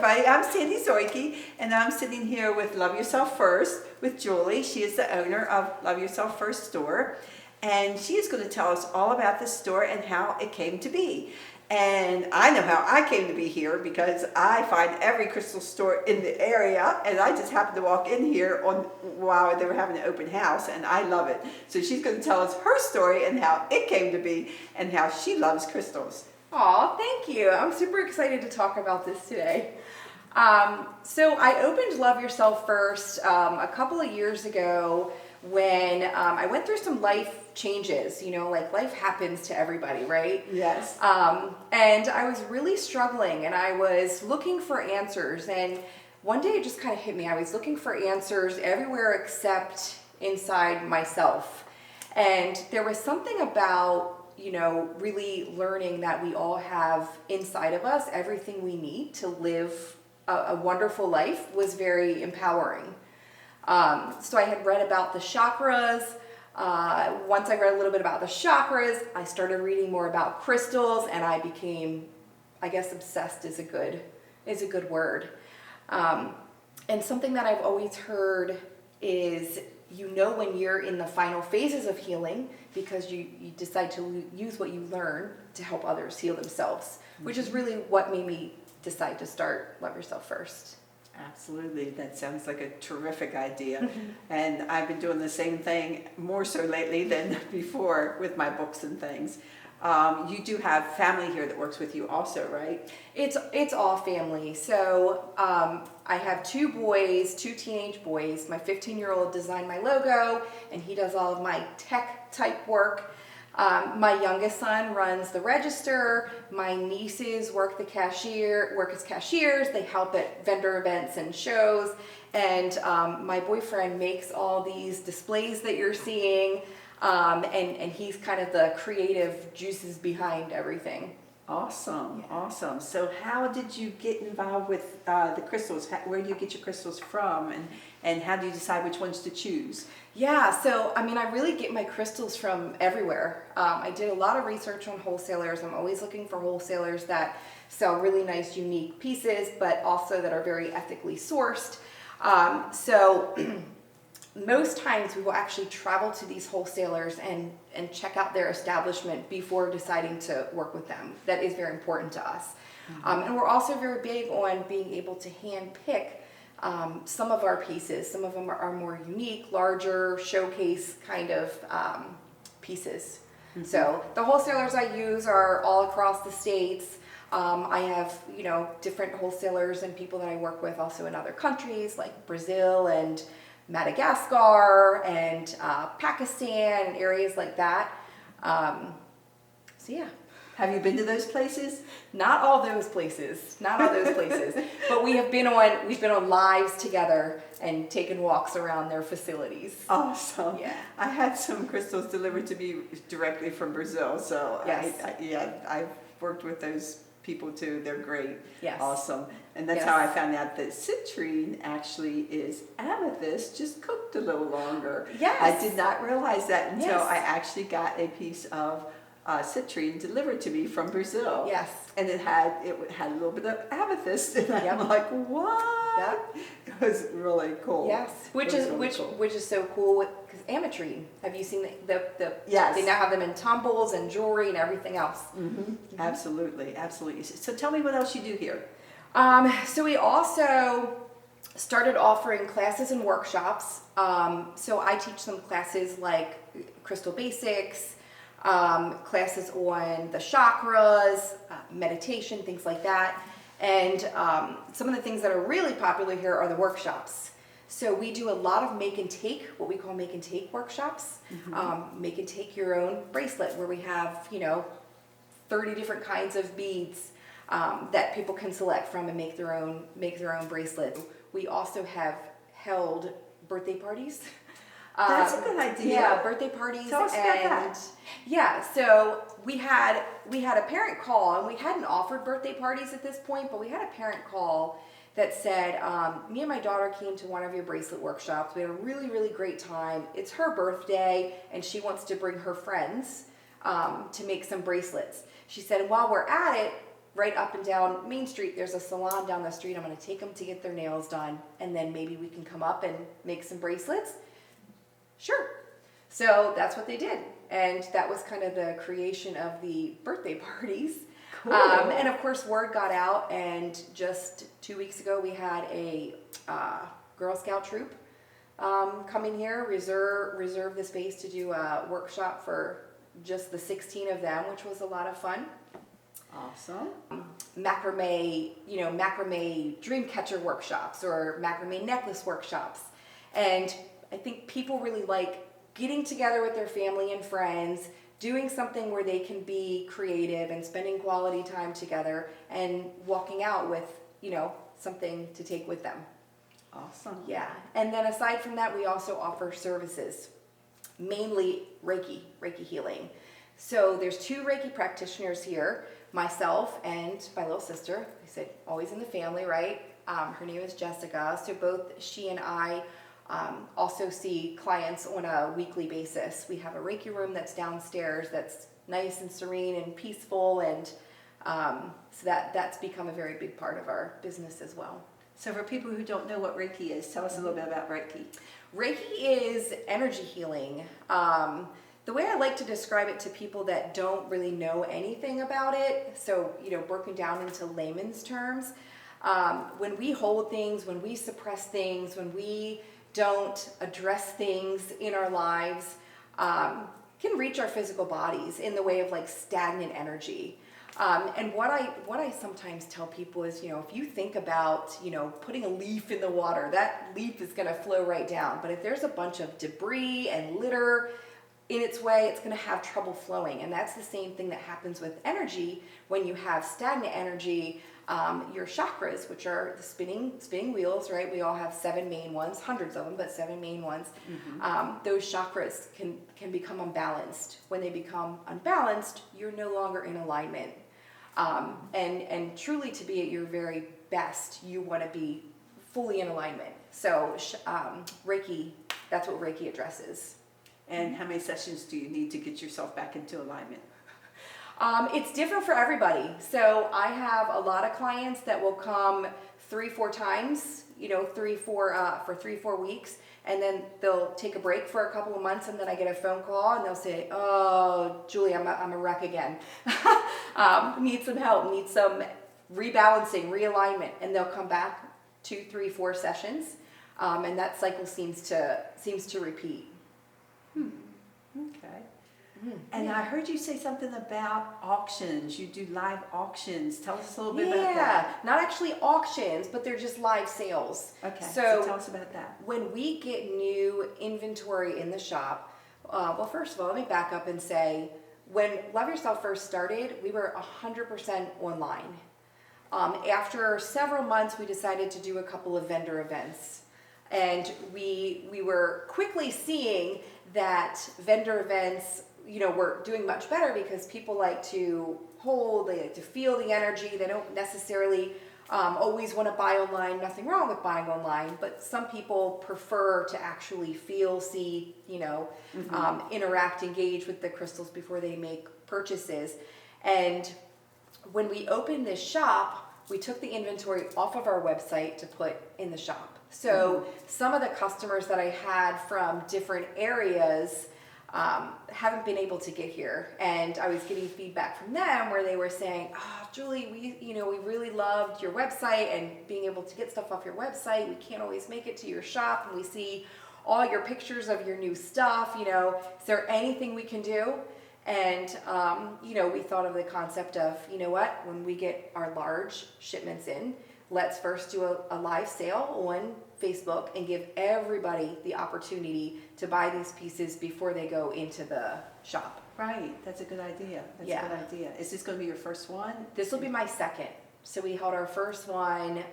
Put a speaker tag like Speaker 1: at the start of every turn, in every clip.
Speaker 1: everybody. I'm Sandy Zoike, and I'm sitting here with Love Yourself First with Julie. She is the owner of Love Yourself First store, and she is going to tell us all about the store and how it came to be. And I know how I came to be here because I find every crystal store in the area, and I just happened to walk in here while they were having an open house, and I love it. So she's going to tell us her story and how it came to be and how she loves crystals.
Speaker 2: Aw, thank you. I'm super excited to talk about this today. So I opened Love Yourself First a couple of years ago when I went through some life changes. You know, like life happens to everybody, right?
Speaker 1: Yes.
Speaker 2: And I was really struggling, and I was looking for answers. And one day it just kind of hit me. I was looking for answers everywhere except inside myself. And there was something about, you know, really learning that we all have inside of us everything we need to live a wonderful life was very empowering. So I had read about the chakras. Once I read a little bit about the chakras, I started reading more about crystals, and I became, I guess, obsessed is a good word. And something that I've always heard is, you know, when you're in the final phases of healing because you decide to use what you learn to help others heal themselves, which is really what made me decide to start Love Yourself First.
Speaker 1: Absolutely. That sounds like a terrific idea. And I've been doing the same thing more so lately than before with my books and things. You do have family here that works with you also, right?
Speaker 2: It's all family. So I have two teenage boys. My 15-year-old designed my logo, and he does all of my tech type work. My youngest son runs the register. My nieces work as cashiers. They help at vendor events and shows. And my boyfriend makes all these displays that you're seeing. And he's kind of the creative juices behind everything.
Speaker 1: Awesome,
Speaker 2: Yeah.
Speaker 1: awesome. So how did you get involved with the crystals? Where do you get your crystals from? And how do you decide which ones to choose?
Speaker 2: Yeah, so I mean, I really get my crystals from everywhere. I did a lot of research on wholesalers. I'm always looking for wholesalers that sell really nice, unique pieces, but also that are very ethically sourced. So most times we will actually travel to these wholesalers and check out their establishment before deciding to work with them. That is very important to us. And we're also very big on being able to hand pick some of our pieces. Some of them are more unique, larger, showcase kind of pieces. Mm-hmm. So the wholesalers I use are all across the states. I have, you know, different wholesalers and people that I work with also in other countries like Brazil and Madagascar and Pakistan and areas like that. So yeah.
Speaker 1: Have you been to those places?
Speaker 2: Not all those places, but we've been on lives together and taken walks around their facilities.
Speaker 1: Awesome.
Speaker 2: Yeah.
Speaker 1: I had some crystals delivered to me directly from Brazil, so
Speaker 2: yes.
Speaker 1: I've worked with those people too. They're great.
Speaker 2: Yes.
Speaker 1: Awesome. And that's
Speaker 2: yes.
Speaker 1: how I found out that citrine actually is amethyst, just cooked a little longer.
Speaker 2: Yes.
Speaker 1: I did not realize that until
Speaker 2: yes.
Speaker 1: I actually got a piece of citrine delivered to me from Brazil.
Speaker 2: Yes.
Speaker 1: And it had a little bit of amethyst, and
Speaker 2: yep.
Speaker 1: I'm like, what?
Speaker 2: Yep.
Speaker 1: It was really cool.
Speaker 2: Yes. Which is so cool because ametrine. Have you seen the
Speaker 1: yes.
Speaker 2: They now have them in tumbles and jewelry and everything else.
Speaker 1: Mm-hmm. Mm-hmm. Absolutely, absolutely. So tell me what else you do here.
Speaker 2: So we also started offering classes and workshops. So I teach some classes like Crystal Basics, classes on the chakras, meditation, things like that. And some of the things that are really popular here are the workshops. So we do a lot of make and take, what we call make and take workshops. Mm-hmm. Make and take your own bracelet, where we have, 30 different kinds of beads that people can select from and make their own bracelets. We also have held birthday parties.
Speaker 1: That's a good idea.
Speaker 2: Yeah, birthday parties.
Speaker 1: Tell us about that.
Speaker 2: Yeah, so we had a parent call, and we hadn't offered birthday parties at this point, but we had a parent call that said, me and my daughter came to one of your bracelet workshops. We had a really, really great time. It's her birthday, and she wants to bring her friends to make some bracelets. She said, while we're at it, right up and down Main Street, there's a salon down the street. I'm going to take them to get their nails done, and then maybe we can come up and make some bracelets. Sure. So that's what they did. And that was kind of the creation of the birthday parties.
Speaker 1: Cool.
Speaker 2: And of course, word got out, and just 2 weeks ago, we had a Girl Scout troop come in here, reserve the space to do a workshop for just the 16 of them, which was a lot of fun.
Speaker 1: Awesome.
Speaker 2: Macrame dream catcher workshops or macrame necklace workshops. And I think people really like getting together with their family and friends, doing something where they can be creative and spending quality time together and walking out with, something to take with them.
Speaker 1: Awesome.
Speaker 2: Yeah. And then aside from that, we also offer services, mainly Reiki healing. So there's 2 Reiki practitioners here, myself and my little sister. I said, always in the family, right? Her name is Jessica. So both she and I also see clients on a weekly basis. We have a Reiki room that's downstairs that's nice and serene and peaceful, and so that's become a very big part of our business as well.
Speaker 1: So for people who don't know what Reiki is, tell us a little bit about Reiki.
Speaker 2: Reiki is energy healing. The way I like to describe it to people that don't really know anything about it, so, broken down into layman's terms, when we hold things, when we suppress things, when we don't address things in our lives, can reach our physical bodies in the way of like stagnant energy. And what I sometimes tell people is, if you think about, putting a leaf in the water, that leaf is going to flow right down. But if there's a bunch of debris and litter in its way, it's going to have trouble flowing. And that's the same thing that happens with energy. When you have stagnant energy, your chakras, which are the spinning wheels, right? We all have 7 main ones, hundreds of them, but 7 main ones. Mm-hmm. Those chakras can become unbalanced. When they become unbalanced, you're no longer in alignment. And truly, to be at your very best, you want to be fully in alignment. So Reiki, that's what Reiki addresses.
Speaker 1: And how many sessions do you need to get yourself back into alignment?
Speaker 2: It's different for everybody. So I have a lot of clients that will come 3-4 times, 3-4 weeks, and then they'll take a break for a couple of months, and then I get a phone call and they'll say, "Oh, Julie, I'm a wreck again. Need some help, need some rebalancing, realignment," and they'll come back 2, 3, 4 sessions, and that cycle seems to repeat.
Speaker 1: Okay. And I heard you say something about auctions. You do live auctions. Tell us a little bit about that.
Speaker 2: Yeah, not actually auctions, but they're just live sales.
Speaker 1: Okay, so tell us about that.
Speaker 2: When we get new inventory in the shop, well, first of all, let me back up and say, when Love Yourself first started, we were 100% online. After several months, we decided to do a couple of vendor events. And we were quickly seeing that vendor events, were doing much better because people like to hold, they like to feel the energy. They don't necessarily always want to buy online. Nothing wrong with buying online, but some people prefer to actually feel, see, interact, engage with the crystals before they make purchases. And when we opened this shop, we took the inventory off of our website to put in the shop. So some of the customers that I had from different areas haven't been able to get here, and I was getting feedback from them where they were saying, "Oh, Julie, we really loved your website and being able to get stuff off your website. We can't always make it to your shop, and we see all your pictures of your new stuff. Is there anything we can do?" And we thought of the concept of, when we get our large shipments in, let's first do a live sale on Facebook and give everybody the opportunity to buy these pieces before they go into the shop.
Speaker 1: Right, that's a good idea. That's a good idea. Is this going to be your first one?
Speaker 2: This will be my second. So we held our first one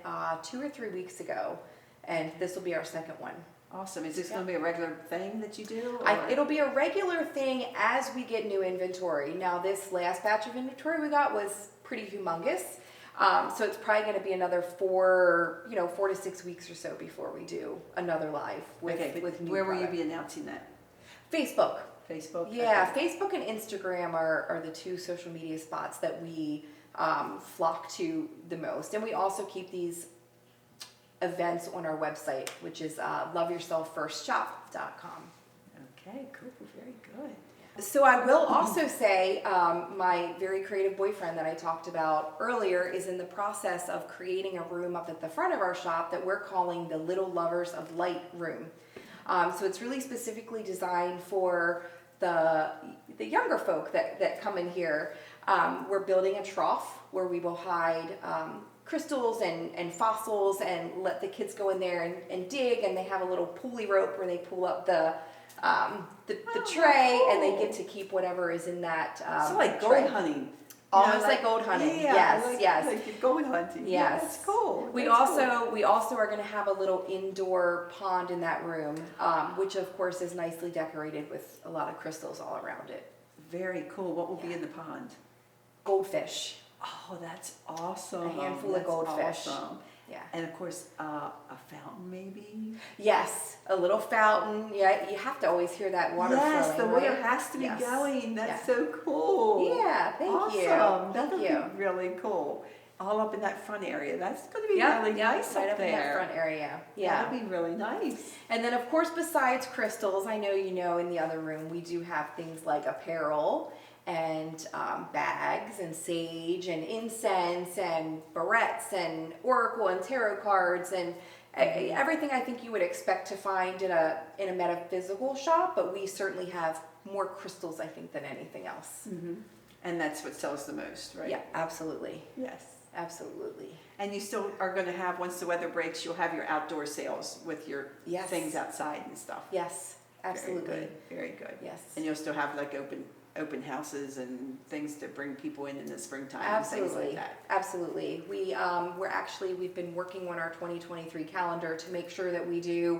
Speaker 2: 2 or 3 weeks ago, and this will be our second one.
Speaker 1: Awesome. Is this going to be a regular thing that you do?
Speaker 2: It'll be a regular thing as we get new inventory. Now, this last batch of inventory we got was pretty humongous. So it's probably going to be another 4 to 6 weeks or so before we do another live with new
Speaker 1: Where will
Speaker 2: product.
Speaker 1: you be announcing that?
Speaker 2: Facebook.
Speaker 1: Facebook?
Speaker 2: Yeah,
Speaker 1: Okay.
Speaker 2: Facebook and Instagram are the 2 social media spots that we flock to the most. And we also keep these events on our website, which is loveyourselffirstshop.com.
Speaker 1: Okay, cool, very good.
Speaker 2: So I will also say my very creative boyfriend that I talked about earlier is in the process of creating a room up at the front of our shop that we're calling the Little Lovers of Light room. So it's really specifically designed for the younger folk that come in here. We're building a trough where we will hide crystals and fossils and let the kids go in there and dig, and they have a little pulley rope where they pull up the tray,
Speaker 1: cool.
Speaker 2: and they get to keep whatever is in that
Speaker 1: So like gold
Speaker 2: tray.
Speaker 1: hunting.
Speaker 2: Almost like gold hunting.
Speaker 1: Yeah,
Speaker 2: Yes.
Speaker 1: Like you're gold hunting.
Speaker 2: Yes.
Speaker 1: Yeah, that's cool.
Speaker 2: We
Speaker 1: That's
Speaker 2: also
Speaker 1: cool.
Speaker 2: are going to have a little indoor pond in that room, which of course is nicely decorated with a lot of crystals all around it.
Speaker 1: Very cool. What will be in the pond?
Speaker 2: Goldfish.
Speaker 1: Oh, that's awesome.
Speaker 2: A handful of
Speaker 1: That's
Speaker 2: goldfish.
Speaker 1: Awesome.
Speaker 2: Yeah.
Speaker 1: And of course, a fountain maybe.
Speaker 2: Yes, a little fountain. Yeah, you have to always hear that water
Speaker 1: Yes,
Speaker 2: flowing,
Speaker 1: the water
Speaker 2: right?
Speaker 1: has to be
Speaker 2: Yes.
Speaker 1: going. That's
Speaker 2: Yeah.
Speaker 1: so cool.
Speaker 2: Yeah, thank you.
Speaker 1: Awesome. That
Speaker 2: Thank
Speaker 1: would
Speaker 2: you.
Speaker 1: be really cool. All up in that front area. That's going to be
Speaker 2: Yeah,
Speaker 1: really nice
Speaker 2: right
Speaker 1: up
Speaker 2: up in that
Speaker 1: there.
Speaker 2: front area. Yeah.
Speaker 1: That'd be really nice.
Speaker 2: And then, of course, besides crystals, I know you know in the other room we do have things like apparel and bags and sage and incense and barrettes and oracle and tarot cards and everything I think you would expect to find in a metaphysical shop, but we certainly have more crystals, I think, than anything else.
Speaker 1: Mm-hmm. And that's what sells the most, right?
Speaker 2: Yeah, absolutely.
Speaker 1: Yes.
Speaker 2: Absolutely.
Speaker 1: And you still are going to have, once the weather breaks, you'll have your outdoor sales with your
Speaker 2: Yes.
Speaker 1: things outside and stuff.
Speaker 2: Yes, absolutely.
Speaker 1: Very good. Very good.
Speaker 2: Yes.
Speaker 1: And you'll still have like open houses and things to bring people in the springtime and
Speaker 2: Absolutely.
Speaker 1: things like that.
Speaker 2: Absolutely. We've been working on our 2023 calendar to make sure that we do,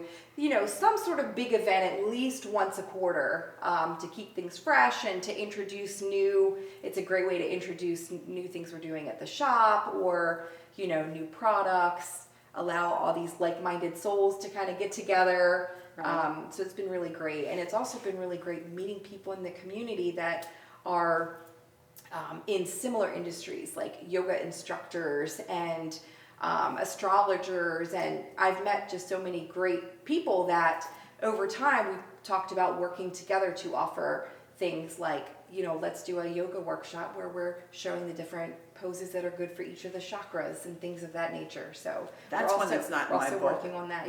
Speaker 2: some sort of big event at least once a quarter, to keep things fresh and to introduce it's a great way to introduce new things we're doing at the shop or, new products, allow all these like-minded souls to kind of get together.
Speaker 1: Right.
Speaker 2: So it's been really great. And it's also been really great meeting people in the community that are in similar industries, like yoga instructors and astrologers. And I've met just so many great people that over time we've talked about working together to offer things like, let's do a yoga workshop where we're showing the different poses that are good for each of the chakras and things of that nature. So
Speaker 1: That's one that's not in
Speaker 2: we're
Speaker 1: my
Speaker 2: also
Speaker 1: book.
Speaker 2: working on that.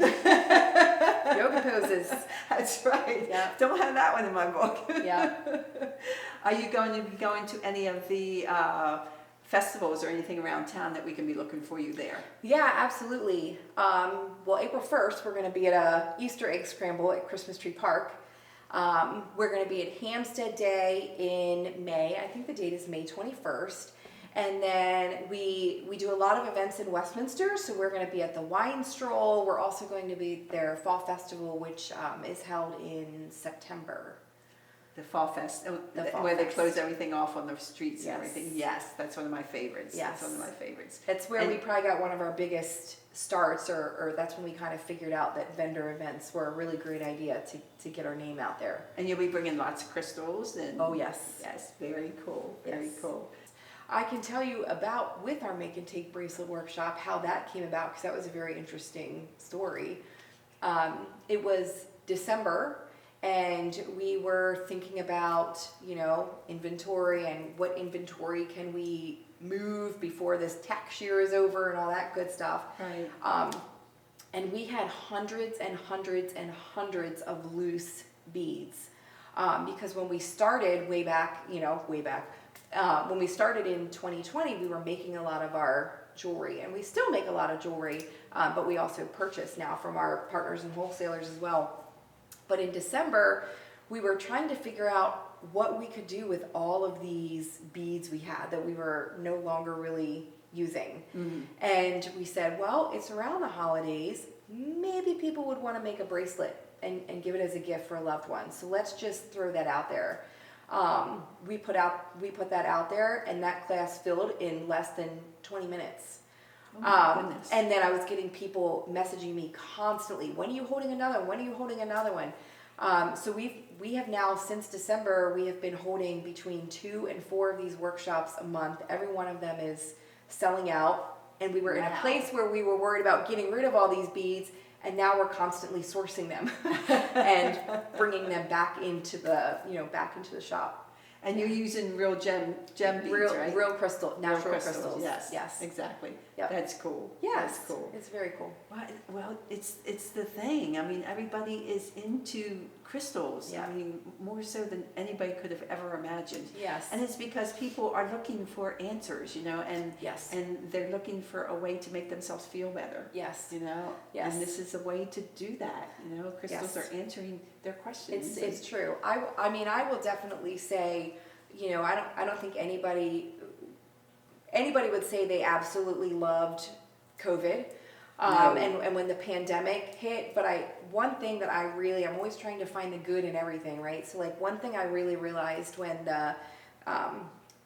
Speaker 2: Yoga poses.
Speaker 1: That's right.
Speaker 2: Yeah.
Speaker 1: Don't have that one in my book.
Speaker 2: Yeah.
Speaker 1: Are you going to be going to any of the festivals or anything around town that we can be looking for you there?
Speaker 2: Yeah, absolutely. Well, April 1st, we're going to be at a Easter egg scramble at Christmas Tree Park. We're going to be at Hampstead Day in May. I think the date is May 21st. And then we do a lot of events in Westminster. So we're going to be at the Wine Stroll. We're also going to be at their Fall Festival, which is held in September.
Speaker 1: The Fall Fest,
Speaker 2: The Fall
Speaker 1: where they
Speaker 2: Fest.
Speaker 1: close everything off on the streets
Speaker 2: Yes.
Speaker 1: and everything. Yes, that's one of my favorites.
Speaker 2: Yes.
Speaker 1: That's one of my favorites.
Speaker 2: That's where
Speaker 1: And-
Speaker 2: we probably got one of our biggest starts, or that's when we kind of figured out that vendor events were a really great idea to get our name out there.
Speaker 1: And you'll be bringing lots of crystals and.
Speaker 2: Oh, yes.
Speaker 1: Yes, very cool. Very
Speaker 2: Yes.
Speaker 1: cool.
Speaker 2: I can tell you about, with our Make and Take Bracelet Workshop, how that came about, because that was a very interesting story. It was December, and we were thinking about, inventory and what inventory can we move before this tax year is over and all that good stuff.
Speaker 1: Right.
Speaker 2: And we had hundreds and hundreds and hundreds of loose beads. Because when we started way back, when we started in 2020, we were making a lot of our jewelry, and we still make a lot of jewelry, but we also purchase now from our partners and wholesalers as well. But in December, we were trying to figure out what we could do with all of these beads we had that we were no longer really using.
Speaker 1: Mm-hmm.
Speaker 2: And we said, well, it's around the holidays. Maybe people would want to make a bracelet and give it as a gift for a loved one. So let's just throw that out there. We put that out there, and that class filled in less than 20 minutes.
Speaker 1: Oh my goodness.
Speaker 2: And then I was getting people messaging me constantly, when are you holding another one? When are you holding another one? So we have now, since December, we have been holding between 2 and 4 of these workshops a month. Every one of them is selling out, and we were in a place where we were worried about getting rid of all these beads, and now we're constantly sourcing them and bringing them back into the shop.
Speaker 1: And you're using real gem beads, right?
Speaker 2: Real crystal, natural crystals.
Speaker 1: Yes, exactly.
Speaker 2: Yep.
Speaker 1: That's cool.
Speaker 2: Yes,
Speaker 1: that's cool.
Speaker 2: It's very cool.
Speaker 1: Well, it's the thing. I mean, everybody is into crystals.
Speaker 2: Yeah.
Speaker 1: I mean, more so than anybody could have ever imagined.
Speaker 2: Yes.
Speaker 1: And it's because people are looking for answers, and
Speaker 2: Yes.
Speaker 1: and they're looking for a way to make themselves feel better.
Speaker 2: Yes.
Speaker 1: And this is a way to do that. Crystals
Speaker 2: Yes.
Speaker 1: are answering their questions.
Speaker 2: It's true. I mean, I will definitely say, I don't think anybody would say they absolutely loved COVID.
Speaker 1: No.
Speaker 2: And when the pandemic hit, but one thing that I'm always trying to find the good in everything, right? So like one thing I really realized when the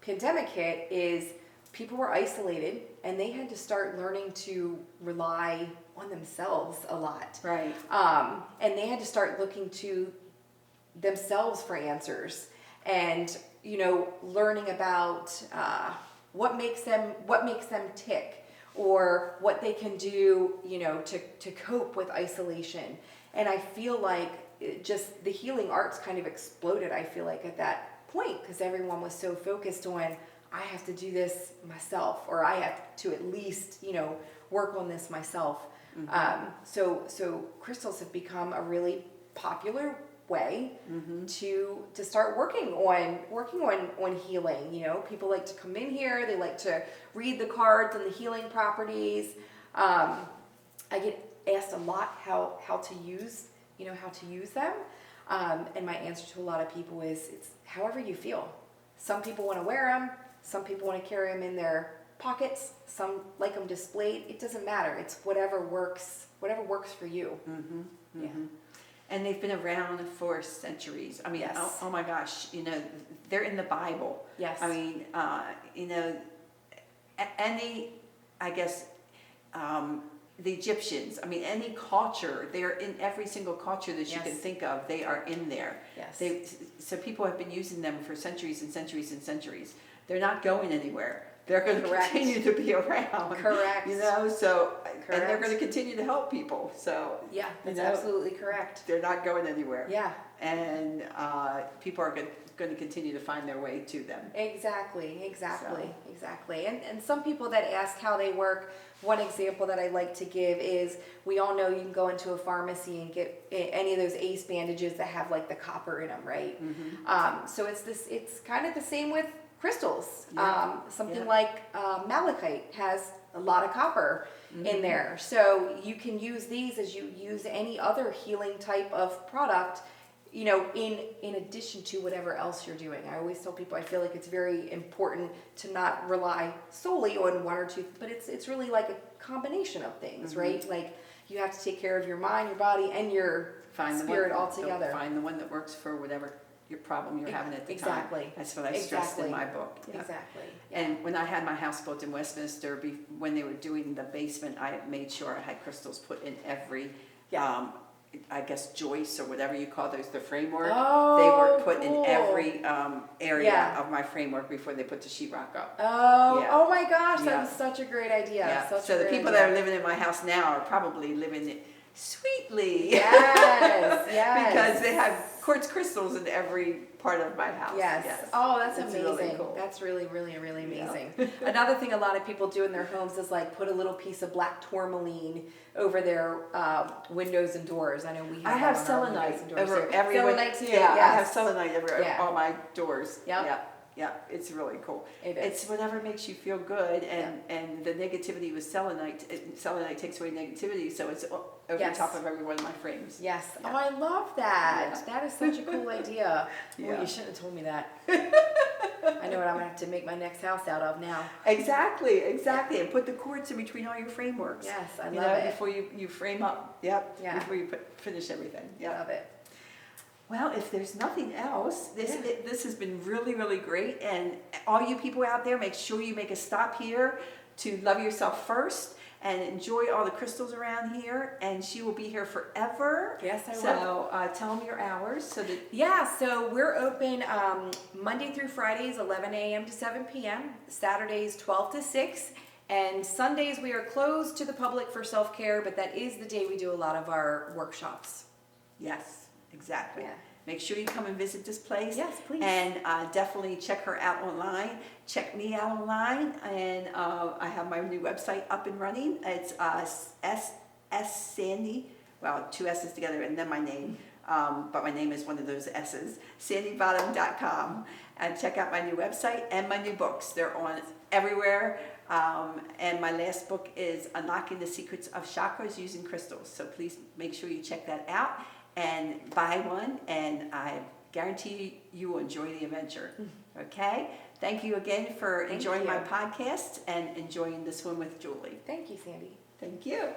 Speaker 2: pandemic hit is people were isolated and they had to start learning to rely on themselves a lot.
Speaker 1: Right.
Speaker 2: And they had to start looking to themselves for answers and, learning about what makes them tick, or what they can do, to cope with isolation. And I feel like just the healing arts kind of exploded, I feel like, at that point, because everyone was so focused on, I have to do this myself, or I have to at least, work on this myself.
Speaker 1: Mm-hmm.
Speaker 2: So crystals have become a really popular way
Speaker 1: Mm-hmm.
Speaker 2: to start working on healing. People like to come in here, they like to read the cards and the healing properties. I get asked a lot how to use them, and my answer to a lot of people is it's however you feel. Some people want to wear them, some people want to carry them in their pockets, some like them displayed. It doesn't matter. It's whatever works for you.
Speaker 1: Mm-hmm.
Speaker 2: Yeah.
Speaker 1: Mm-hmm. And they've been around for centuries. I mean,
Speaker 2: Yes.
Speaker 1: oh my gosh, they're in the Bible.
Speaker 2: Yes.
Speaker 1: I mean, the Egyptians, I mean, any culture, they're in every single culture that you
Speaker 2: Yes.
Speaker 1: can think of, they are in there.
Speaker 2: Yes.
Speaker 1: So people have been using them for centuries and centuries and centuries. They're not going anywhere. They're going to
Speaker 2: Correct.
Speaker 1: continue to be around.
Speaker 2: Correct.
Speaker 1: And they're going to continue to help people. So,
Speaker 2: Yeah, that's absolutely correct.
Speaker 1: they're not going anywhere.
Speaker 2: Yeah.
Speaker 1: And people are going to continue to find their way to them.
Speaker 2: Exactly. And some people that ask how they work, one example that I like to give is, we all know you can go into a pharmacy and get any of those ACE bandages that have like the copper in them, right?
Speaker 1: Mm-hmm.
Speaker 2: So it's kind of the same with crystals.
Speaker 1: Yeah.
Speaker 2: Something
Speaker 1: Yeah.
Speaker 2: like malachite has a lot of copper in there. So you can use these as you use any other healing type of product, in addition to whatever else you're doing. I always tell people I feel like it's very important to not rely solely on one or two, but it's really like a combination of things,
Speaker 1: Mm-hmm.
Speaker 2: right? Like you have to take care of your mind, your body, and your spirit all together.
Speaker 1: Find the one that works for whatever your problem you're having at the
Speaker 2: Exactly.
Speaker 1: time. That's what I stressed in my book. Yeah.
Speaker 2: Exactly.
Speaker 1: And when I had my house built in Westminster, when they were doing the basement, I made sure I had crystals put in every, I guess, joist or whatever you call those, the framework.
Speaker 2: Oh,
Speaker 1: they were put
Speaker 2: cool.
Speaker 1: in every area
Speaker 2: Yeah.
Speaker 1: of my framework before they put the sheetrock up.
Speaker 2: Oh,
Speaker 1: Yeah.
Speaker 2: oh my gosh,
Speaker 1: Yeah.
Speaker 2: that was such a great idea.
Speaker 1: Yeah.
Speaker 2: Such
Speaker 1: So
Speaker 2: a
Speaker 1: the
Speaker 2: great
Speaker 1: people
Speaker 2: idea.
Speaker 1: that are living in my house now are probably living sweetly.
Speaker 2: Yes, yes.
Speaker 1: Because they have quartz crystals in every part of my house.
Speaker 2: Yes. Oh, that's
Speaker 1: It's
Speaker 2: amazing.
Speaker 1: really cool.
Speaker 2: That's really, really, really
Speaker 1: Yeah.
Speaker 2: amazing. Another thing a lot of people do in their homes is like put a little piece of black tourmaline over their windows and doors. I know we have.
Speaker 1: I have
Speaker 2: that on our windows
Speaker 1: selenite
Speaker 2: and doors
Speaker 1: over
Speaker 2: too.
Speaker 1: every
Speaker 2: Selenite too.
Speaker 1: Yeah, I have
Speaker 2: Yes.
Speaker 1: selenite over
Speaker 2: Yeah.
Speaker 1: all my doors.
Speaker 2: Yep.
Speaker 1: Yeah, it's really cool.
Speaker 2: It is.
Speaker 1: It's whatever makes you feel good, and the negativity with selenite. Selenite takes away negativity, so it's over
Speaker 2: Yes.
Speaker 1: top of every one of my frames.
Speaker 2: Yes.
Speaker 1: Yeah.
Speaker 2: Oh, I love that.
Speaker 1: Yeah.
Speaker 2: That is such a cool idea.
Speaker 1: Yeah.
Speaker 2: Well, you shouldn't have told me that. I know what I'm gonna have to make my next house out of now.
Speaker 1: Exactly, and put the cords in between all your frameworks.
Speaker 2: Yes, I
Speaker 1: you
Speaker 2: love
Speaker 1: know,
Speaker 2: it.
Speaker 1: before you frame up. Yep.
Speaker 2: Yeah.
Speaker 1: Before you finish everything. Yeah.
Speaker 2: Love it.
Speaker 1: Well, if there's nothing else, this
Speaker 2: Yeah.
Speaker 1: this has been really, really great. And all you people out there, make sure you make a stop here to Love Yourself First. and enjoy all the crystals around here. And she will be here forever.
Speaker 2: Yes, I will.
Speaker 1: So tell them your hours so that.
Speaker 2: Yeah, so we're open Monday through Fridays, 11 a.m. to 7 p.m., Saturdays, 12 to 6, and Sundays we are closed to the public for self-care, but that is the day we do a lot of our workshops.
Speaker 1: Yes, exactly.
Speaker 2: Yeah.
Speaker 1: Make sure you come and visit this place.
Speaker 2: Yes, please.
Speaker 1: And definitely check her out online. Check me out online. And I have my new website up and running. It's S Sandy, well, 2 S's together and then my name. But my name is one of those S's, sandybottom.com. And check out my new website and my new books. They're on everywhere. And my last book is Unlocking the Secrets of Chakras Using Crystals. So please make sure you check that out and buy one. And I guarantee you will enjoy the adventure. Okay? Thank you again for enjoying my podcast and enjoying this one with Julie.
Speaker 2: Thank you, Sandy.
Speaker 1: Thank you.